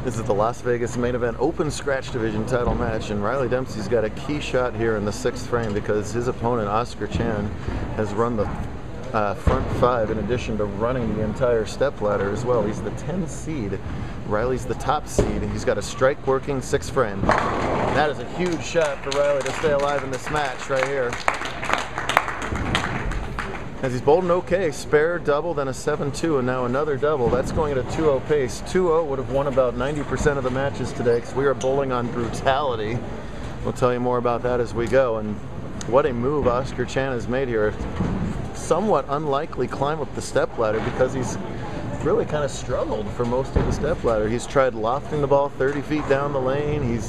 This is the Las Vegas main event open scratch division title match, and Riley Dempsey's got a key shot here in the 6th frame because his opponent, Oscar Chan, has run the front 5 in addition to running the entire stepladder as well. He's the 10 seed. Riley's the top seed. He's got a strike working 6th frame. That is a huge shot for Riley to stay alive in this match right here. As he's bowled an okay, spare, double, then a 7-2, and now another double. That's going at a 2-0 pace. 2-0 would have won about 90% of the matches today because we are bowling on brutality. We'll tell you more about that as we go. And what a move Oscar Chan has made here. Somewhat unlikely climb up the stepladder because he's really kind of struggled for most of the stepladder. He's tried lofting the ball 30 feet down the lane.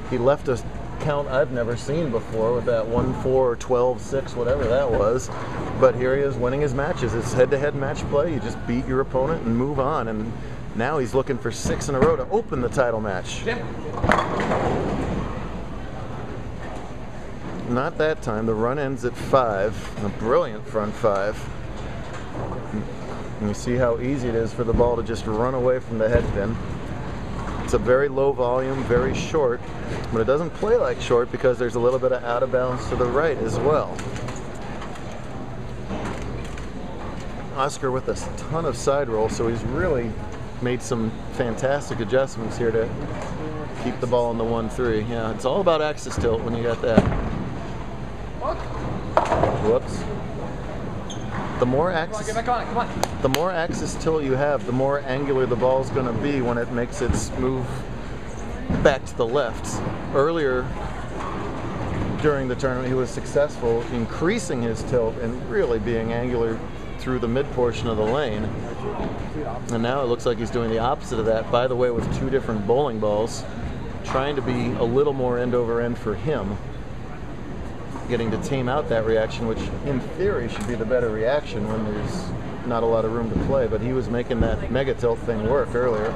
He left a count I've never seen before with that 1-4 or 12-6, whatever that was. But here he is winning his matches. It's head-to-head match play. You just beat your opponent and move on. And now he's looking for 6 in a row to open the title match. Not that time. The run ends at 5. A brilliant front 5. And you see how easy it is for the ball to just run away from the head pin. It's a very low volume, very short, but it doesn't play like short because there's a little bit of out of bounds to the right as well. Oscar with a ton of side roll, so he's really made some fantastic adjustments here to keep the ball in the 1-3. Yeah, it's all about axis tilt when you got that. Whoops. The more axis tilt you have, the more angular the ball's going to be when it makes its move back to the left. Earlier during the tournament, he was successful increasing his tilt and really being angular through the mid portion of the lane. And now it looks like he's doing the opposite of that, by the way, with 2 different bowling balls, trying to be a little more end over end for him, getting to tame out that reaction, which in theory should be the better reaction when there's not a lot of room to play, but he was making that mega tilt thing work earlier.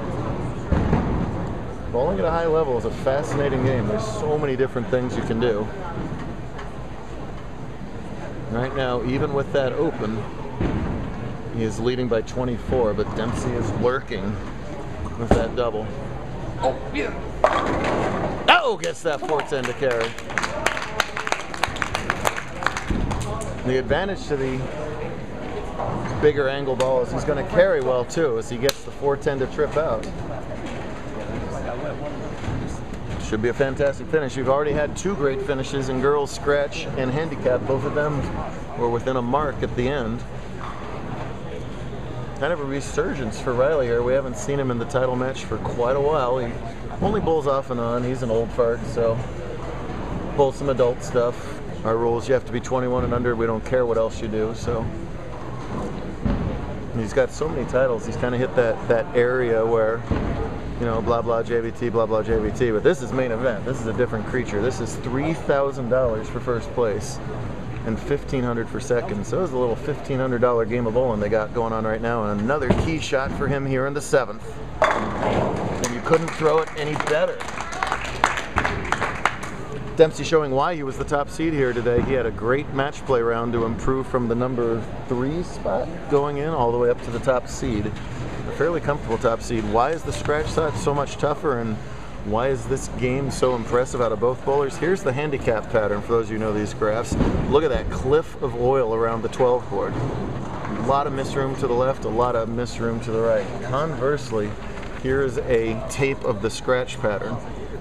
Bowling at a high level is a fascinating game. There's so many different things you can do. Right now, even with that open, he is leading by 24, but Dempsey is lurking with that double. Oh, gets that 410 to carry. The advantage to the bigger angle ball is he's going to carry well too as he gets the 410 to trip out. Should be a fantastic finish. We've already had 2 great finishes in girls scratch and handicap. Both of them were within a mark at the end. Kind of a resurgence for Riley here. We haven't seen him in the title match for quite a while. He only bowls off and on. He's an old fart, so bowls some adult stuff. Our rules, you have to be 21 and under. We don't care what else you do. So he's got so many titles. He's kind of hit that area where, you know, blah blah JBT, blah blah JBT. But this is main event. This is a different creature. This is $3,000 for first place and $1,500 for second. So it was a little $1,500 game of bowling they got going on right now. And another key shot for him here in the 7th. And you couldn't throw it any better. Dempsey showing why he was the top seed here today. He had a great match play round to improve from the number 3 spot going in all the way up to the top seed. A fairly comfortable top seed. Why is the scratch shot so much tougher, and why is this game so impressive out of both bowlers? Here's the handicap pattern for those of you who know these graphs. Look at that cliff of oil around the 12 board. A lot of misroom to the left, a lot of misroom to the right. Conversely, here's a tape of the scratch pattern.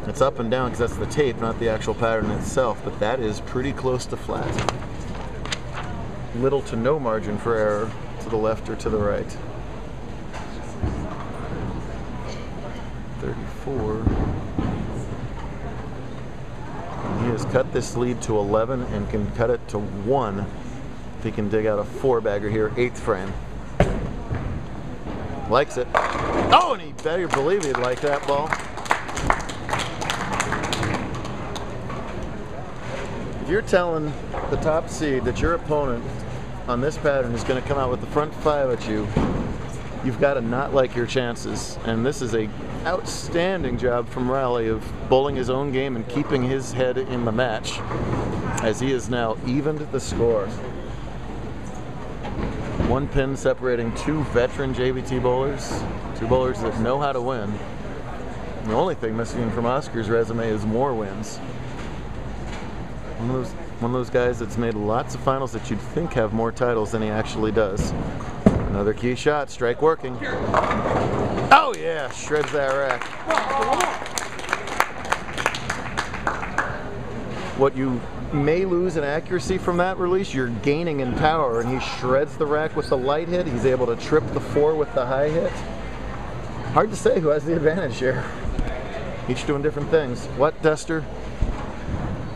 It's up and down because that's the tape, not the actual pattern itself, but that is pretty close to flat. Little to no margin for error to the left or to the right. 34. And he has cut this lead to 11 and can cut it to 1 if he can dig out a 4-bagger here, 8th frame. Likes it. Oh, and he better believe he'd like that ball. If you're telling the top seed that your opponent on this pattern is going to come out with the front 5 at you, you've got to not like your chances. And this is a outstanding job from Riley of bowling his own game and keeping his head in the match as he has now evened the score. 1 pin separating 2 veteran JBT bowlers, 2 bowlers that know how to win. The only thing missing from Oscar's resume is more wins. One of those guys that's made lots of finals that you'd think have more titles than he actually does. Another key shot, strike working. Oh yeah, shreds that rack. What you may lose in accuracy from that release, you're gaining in power, and he shreds the rack with the light hit. He's able to trip the 4 with the high hit. Hard to say who has the advantage here. Each doing different things. What, Duster?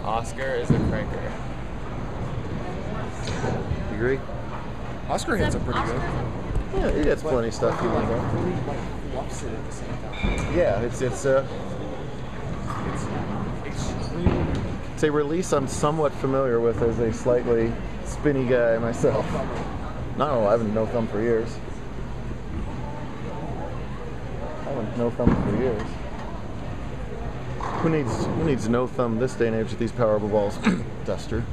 Oscar is a cranker. You agree? Oscar hits are pretty good. Yeah, he gets plenty of stuff. Yeah, it's a release I'm somewhat familiar with as a slightly spinny guy myself. No, I haven't no thumb for years. Who needs no thumb this day and age with these powerful balls? Duster.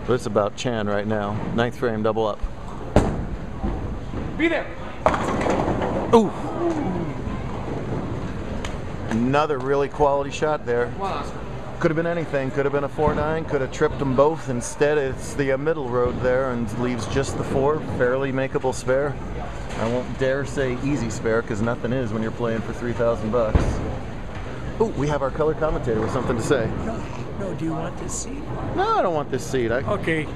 But it's about Chan right now. 9th frame, double up. Be there. Ooh. Another really quality shot there. Come on, Oscar. Could have been anything. Could have been a 4-9. Could have tripped them both. Instead, it's the middle road there and leaves just the 4. Fairly makeable spare. I won't dare say easy spare because nothing is when you're playing for $3,000. Oh, we have our color commentator with something to say. No, do you want this seat? No, I don't want this seat. Okay.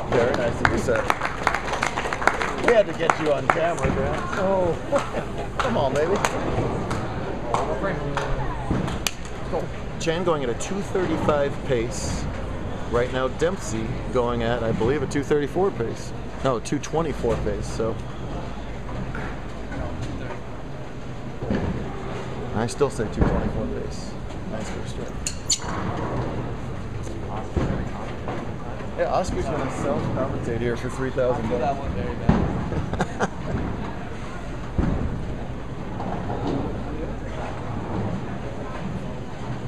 Very nice of you, sir. We had to get you on camera, man. Oh, come on, baby. Chan going at a 235 pace. Right now, Dempsey going at, I believe, a 234 pace. No, 224 pace, so. I still say 224 pace. Nice first strike. Yeah, Oscar's gonna self-commentate here for $3,000. That one very bad.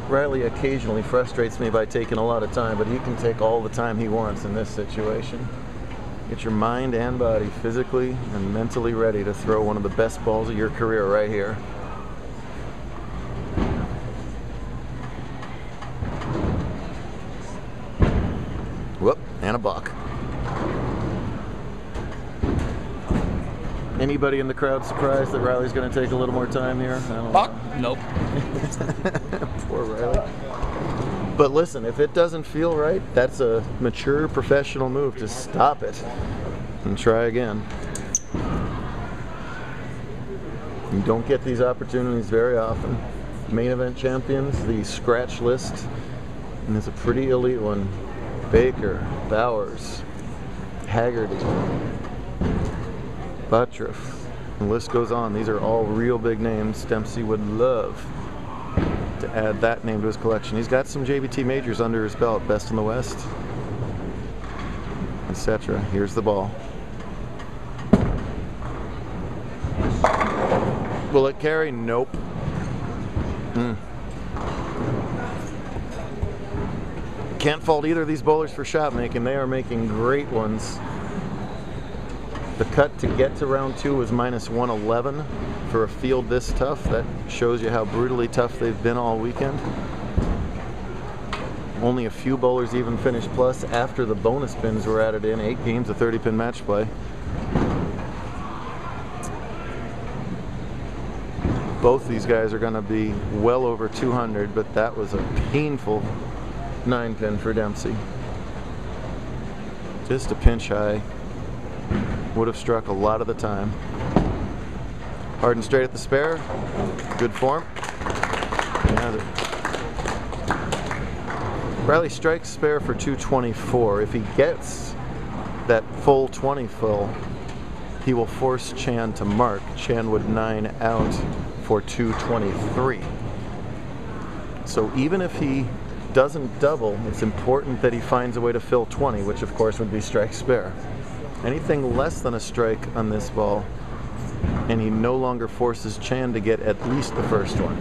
Riley occasionally frustrates me by taking a lot of time, but he can take all the time he wants in this situation. Get your mind and body physically and mentally ready to throw one of the best balls of your career right here. Whoop, and a buck. Anybody in the crowd surprised that Riley's going to take a little more time here? Buck? Nope. Poor Riley. But listen, if it doesn't feel right, that's a mature professional move to stop it and try again. You don't get these opportunities very often. Main event champions, the scratch list, and it's a pretty elite one. Baker, Bowers, Haggerty, Buttriff, the list goes on. These are all real big names. Dempsey would love to add that name to his collection. He's got some JBT majors under his belt, best in the West, etc. Here's the ball. Will it carry? Nope. Can't fault either of these bowlers for shot making. They are making great ones. The cut to get to round 2 was -111 for a field this tough. That shows you how brutally tough they've been all weekend. Only a few bowlers even finished plus after the bonus pins were added in. 8 games of 30-pin match play. Both these guys are going to be well over 200, but that was a painful 9-pin for Dempsey. Just a pinch high. Would have struck a lot of the time. Hard and straight at the spare. Good form. Yeah, Riley strikes spare for 224. If he gets that full 20 full, he will force Chan to mark. Chan would 9 out for 223. So even if he doesn't double, it's important that he finds a way to fill 20, which of course would be strike spare. Anything less than a strike on this ball, and he no longer forces Chan to get at least the first one.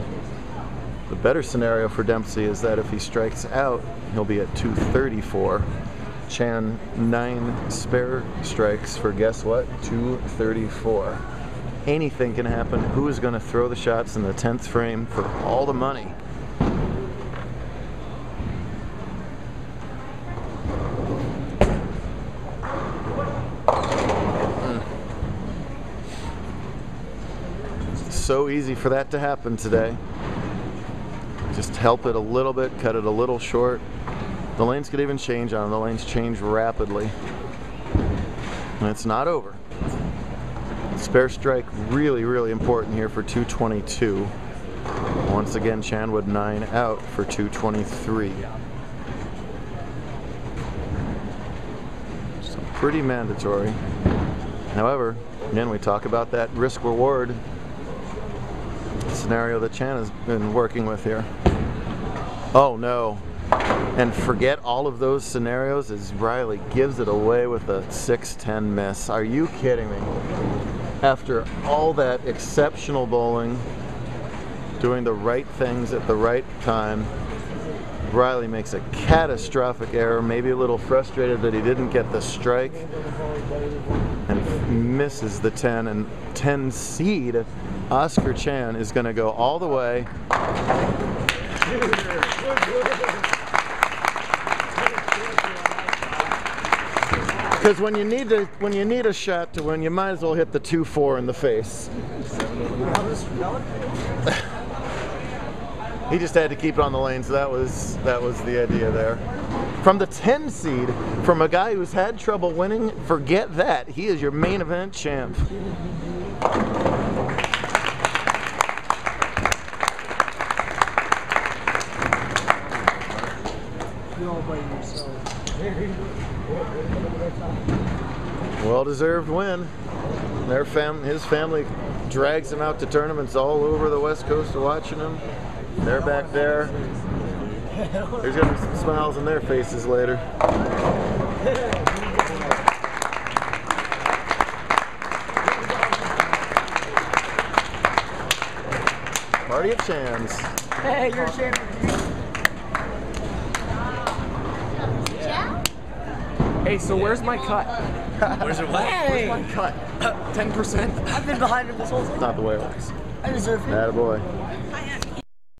The better scenario for Dempsey is that if he strikes out, he'll be at 234. Chan 9 spare strikes for guess what? 234. anything can happen. Who is going to throw the shots in the 10th frame for all the money? So easy for that to happen today. Just help it a little bit, cut it a little short. The lanes could even change on them. The lanes change rapidly. And it's not over. Spare strike really, really important here for 222. Once again, Chanwood 9 out for 223. So pretty mandatory. However, again, we talk about that risk-reward scenario that Chan has been working with here. Oh no. And forget all of those scenarios as Riley gives it away with a 6-10 miss. Are you kidding me? After all that exceptional bowling, doing the right things at the right time, Riley makes a catastrophic error, maybe a little frustrated that he didn't get the strike, and misses the 10. And 10 seed Oscar Chan is going to go all the way. Because when you need a shot to win, you might as well hit the 2-4 in the face. He just had to keep it on the lane, so that was the idea there. From the 10 seed, from a guy who's had trouble winning, forget that. He is your main event champ. Well-deserved win. His family drags him out to tournaments all over the West Coast to watching him. They're back there. There's gonna be some smiles on their faces later. Party of Chans. Hey, you're a champion. Hey, so where's my cut? Where's your what? Hey! Where's my cut? 10%? I've been behind him this whole time. Not the way it works. I deserve it. Attaboy.